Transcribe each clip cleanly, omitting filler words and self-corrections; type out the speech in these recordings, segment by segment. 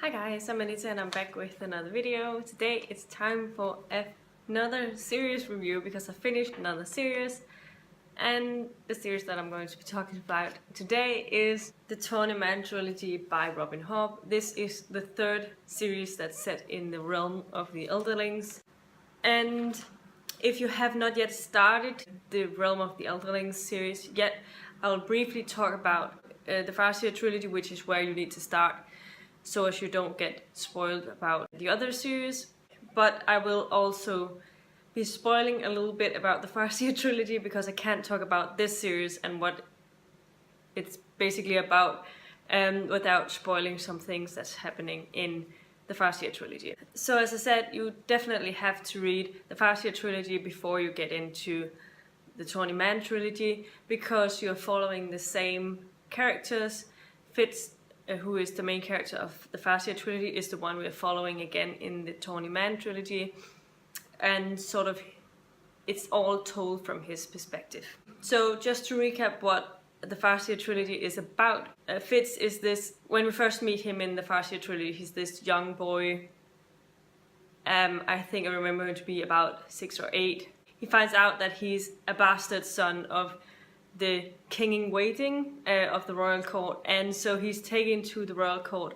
Hi guys, I'm Anita and I'm back with another video. Today it's time for another series review because I finished another series, and the series that I'm going to be talking about today is the Tawny Man Trilogy by Robin Hobb. This is the third series that's set in the realm of the Elderlings, and if you have not yet started the Realm of the Elderlings series yet, I'll briefly talk about the Farseer Trilogy, which is where you need to start, so as you don't get spoiled about the other series. But I will also be spoiling a little bit about the Farseer Trilogy because I can't talk about this series and what it's basically about without spoiling some things that's happening in the Farseer Trilogy. So as I said, you definitely have to read the Farseer Trilogy before you get into the Tawny Man Trilogy, because you're following the same characters. Fitz, who is the main character of the Farseer Trilogy, is the one we're following again in the Tawny Man Trilogy, and sort of it's all told from his perspective. So just to recap what the Farseer Trilogy is about, Fitz is this, when we first meet him in the Farseer Trilogy, he's this young boy. I think I remember him to be about 6 or 8. He finds out that he's a bastard son of the king-in-waiting of the royal court, and so he's taken to the royal court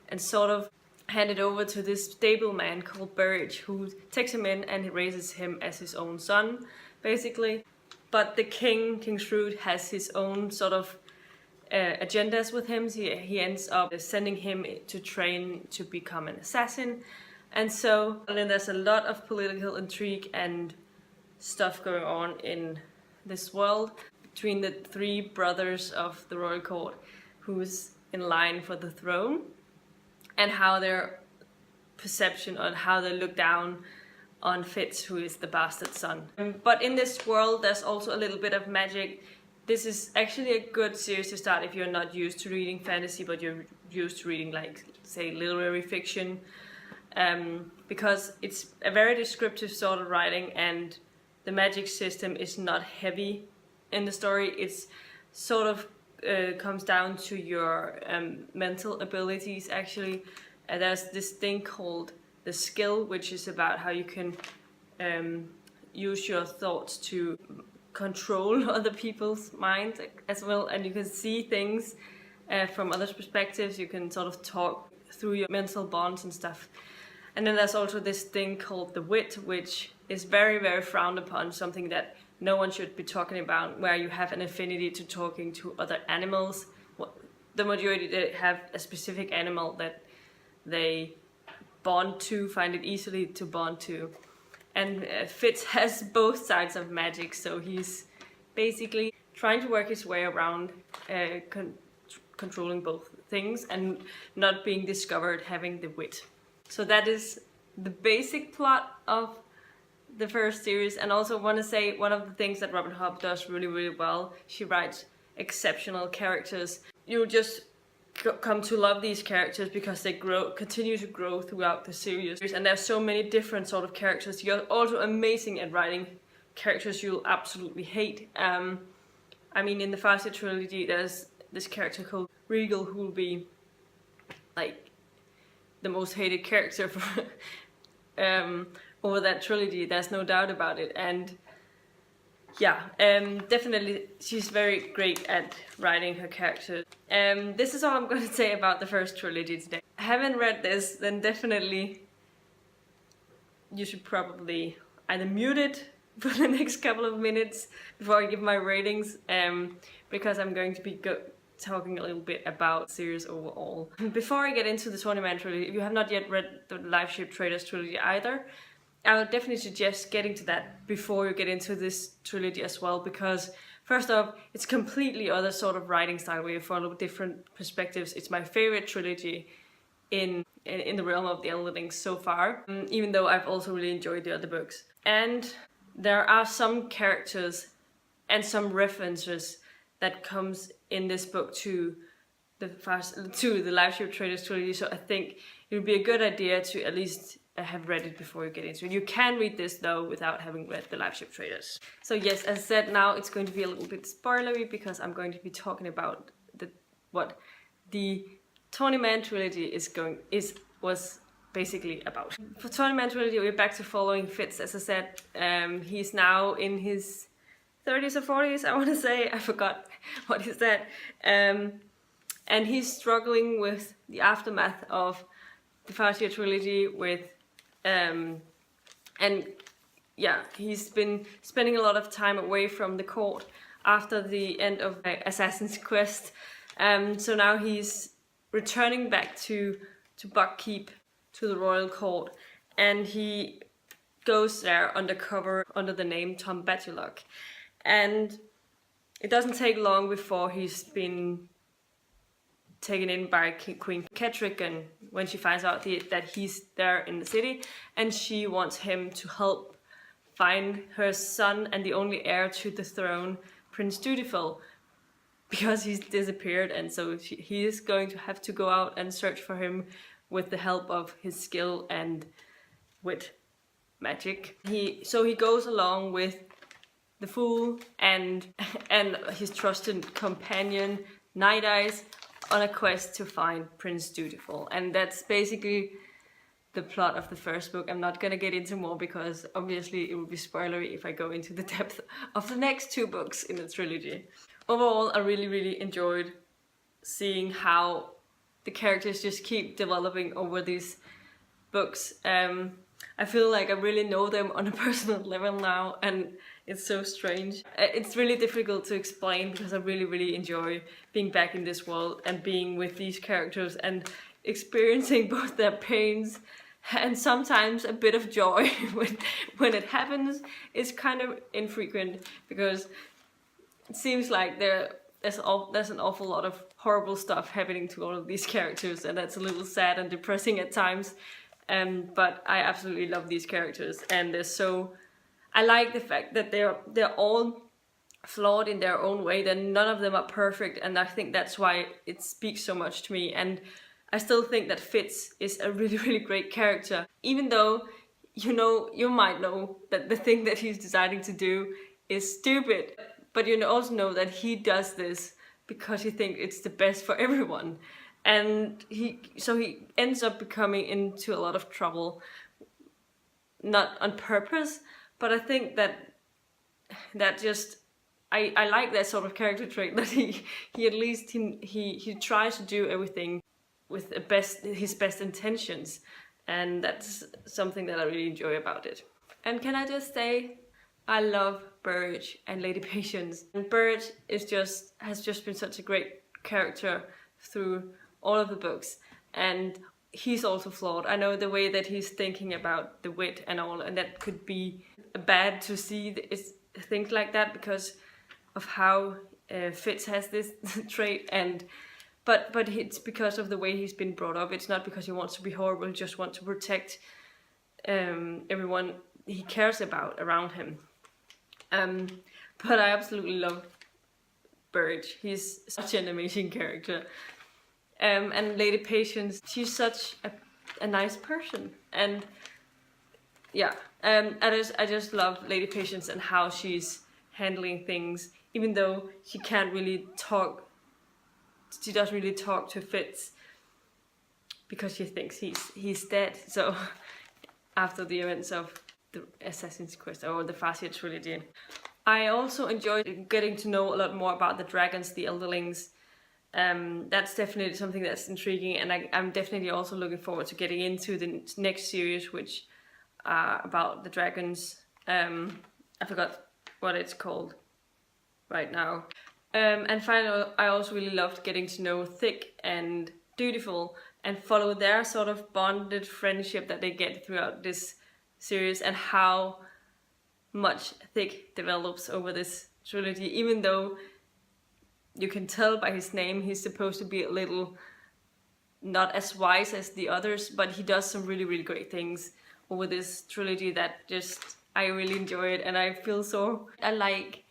and sort of handed over to this stableman called Burridge, who takes him in and raises him as his own son, basically. But the King Shrewd, has his own sort of agendas with him. So he ends up sending him to train to become an assassin, and then there's a lot of political intrigue and stuff going on in this world between the 3 brothers of the royal court who's in line for the throne, and how their perception on how they look down on Fitz, who is the bastard son. But in this world there's also a little bit of magic. This is actually a good series to start if you're not used to reading fantasy, but you're used to reading, like, say, literary fiction, because it's a very descriptive sort of writing, and the magic system is not heavy in the story. It's sort of comes down to your mental abilities, actually. There's this thing called the skill, which is about how you can use your thoughts to control other people's minds as well, and you can see things from others' perspectives. You can sort of talk through your mental bonds and stuff. And then there's also this thing called the wit, which is very, very frowned upon, something that no one should be talking about, where you have an affinity to talking to other animals. The majority, they have a specific animal that they bond to, find it easily to bond to. And Fitz has both sides of magic, so he's basically trying to work his way around controlling both things and not being discovered having the wit. So that is the basic plot of the first series. And also want to say, one of the things that Robin Hobb does really, really well, she writes exceptional characters. You'll just come to love these characters because they continue to grow throughout the series, and there's so many different sort of characters. You're also amazing at writing characters you'll absolutely hate. I mean, in the Farseer Trilogy there's this character called Regal, who will be like the most hated character for over that trilogy, there's no doubt about it. And yeah, definitely she's very great at writing her characters. This is all I'm going to say about the first trilogy today. I haven't read this, then definitely you should probably either mute it for the next couple of minutes before I give my ratings, because I'm going to be talking a little bit about the series overall. Before I get into the Tawny Man Trilogy, if you have not yet read the Lifeship Traders Trilogy either, I would definitely suggest getting to that before you get into this trilogy as well, because first off, it's completely other sort of writing style where you follow different perspectives. It's my favorite trilogy in the realm of the Elderlings so far, even though I've also really enjoyed the other books. And there are some characters and some references that comes in this book to the Lifeship Traders Trilogy, so I think it would be a good idea to at least have read it before you get into it. You can read this though without having read the Lifeship Traders. So yes, as I said, now it's going to be a little bit spoilery because I'm going to be talking about what the Tawny Man Trilogy was basically about. For Tawny Man Trilogy, we're back to following Fitz, as I said. He's now in his 30s or 40s, I want to say. I forgot what he said. And he's struggling with the aftermath of the Farseer Trilogy he's been spending a lot of time away from the court after the end of Assassin's Quest. So now he's returning back to Buckkeep, to the royal court, and he goes there undercover under the name Tom Batulok. And it doesn't take long before he's been taken in by Queen Ketrigan when she finds out that he's there in the city, and she wants him to help find her son and the only heir to the throne, Prince Dutiful, because he's disappeared, and so he is going to have to go out and search for him with the help of his skill and with magic. So he goes along with the Fool and his trusted companion Night Eyes on a quest to find Prince Dutiful, and that's basically the plot of the first book. I'm not gonna get into more because obviously it would be spoilery if I go into the depth of the next 2 books in the trilogy. Overall, I really enjoyed seeing how the characters just keep developing over these books. I feel like I really know them on a personal level now, and it's so strange. It's really difficult to explain because I really enjoy being back in this world and being with these characters and experiencing both their pains and sometimes a bit of joy when it happens. It's kind of infrequent because it seems like there's an awful lot of horrible stuff happening to all of these characters, and that's a little sad and depressing at times. But I absolutely love these characters, and I like the fact that they're all flawed in their own way. That none of them are perfect, and I think that's why it speaks so much to me. And I still think that Fitz is a really great character, even though you might know that the thing that he's deciding to do is stupid, but you also know that he does this because he thinks it's the best for everyone. And he ends up becoming into a lot of trouble, not on purpose, but I think that just I like that sort of character trait, that he at least he tries to do everything with his best intentions, and that's something that I really enjoy about it. And can I just say, I love Burrage and Lady Patience. And Burrage has just been such a great character through all of the books, and he's also flawed. I know the way that he's thinking about the wit and all, and that could be bad to see things like that because of how Fitz has this trait, but it's because of the way he's been brought up. It's not because he wants to be horrible. He just wants to protect everyone he cares about around him. But I absolutely love Burrage. He's such an amazing character. And Lady Patience, she's such a nice person, and yeah, I just love Lady Patience and how she's handling things, even though she can't really talk. She doesn't really talk to Fitz because she thinks he's dead. So after the events of the Assassin's Quest or the Farseer Trilogy, I also enjoyed getting to know a lot more about the dragons, the Elderlings. That's definitely something that's intriguing, and I'm definitely also looking forward to getting into the next series, which are about the dragons. I forgot what it's called right now. And finally, I also really loved getting to know Thick and Dutiful and follow their sort of bonded friendship that they get throughout this series, and how much Thick develops over this trilogy. Even though you can tell by his name he's supposed to be a little not as wise as the others, but he does some really great things over this trilogy that just I really enjoy it, and I like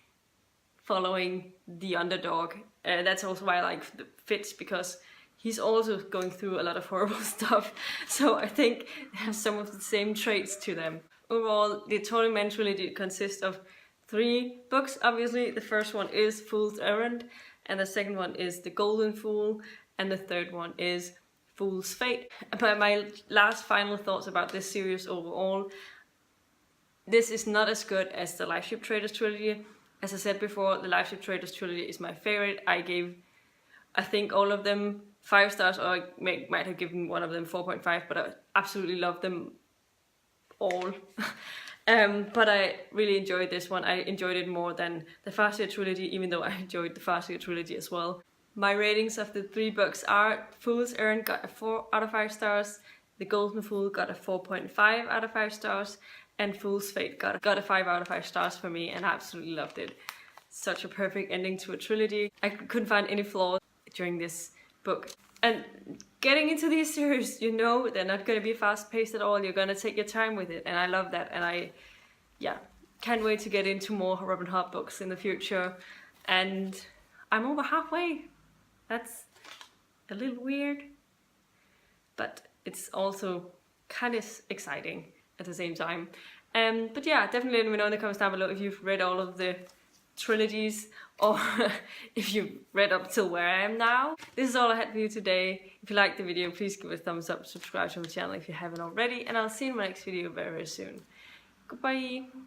following the underdog. That's also why I like Fitz, because he's also going through a lot of horrible stuff, so I think they have some of the same traits to them. Overall, the Tawny Man trilogy consists of 3 books. Obviously, the first one is Fool's Errand, and the second one is The Golden Fool, and the third one is Fool's Fate. But my last final thoughts about this series overall, this is not as good as the Liveship Traders Trilogy. As I said before, the Liveship Traders Trilogy is my favorite. I gave, I think, all of them 5 stars, or I might have given one of them 4.5, but I absolutely love them all. But I really enjoyed this one. I enjoyed it more than the Farseer Trilogy, even though I enjoyed the Farseer Trilogy as well. My ratings of the 3 books are: Fool's Errand got a 4 out of 5 stars, The Golden Fool got a 4.5 out of 5 stars, and Fool's Fate got a 5 out of 5 stars for me, and I absolutely loved it. Such a perfect ending to a trilogy. I couldn't find any flaws during this book. And getting into these series, you know, they're not going to be fast paced at all. You're going to take your time with it, and I love that. And I can't wait to get into more Robin Hobb books in the future. And I'm over halfway. That's a little weird, but it's also kind of exciting at the same time. But yeah, definitely let me know in the comments down below if you've read all of the trilogies, or if you've read up till where I am now. This is all I had for you today. If you liked the video, please give it a thumbs up, subscribe to my channel if you haven't already, and I'll see you in my next video very, very soon. Goodbye!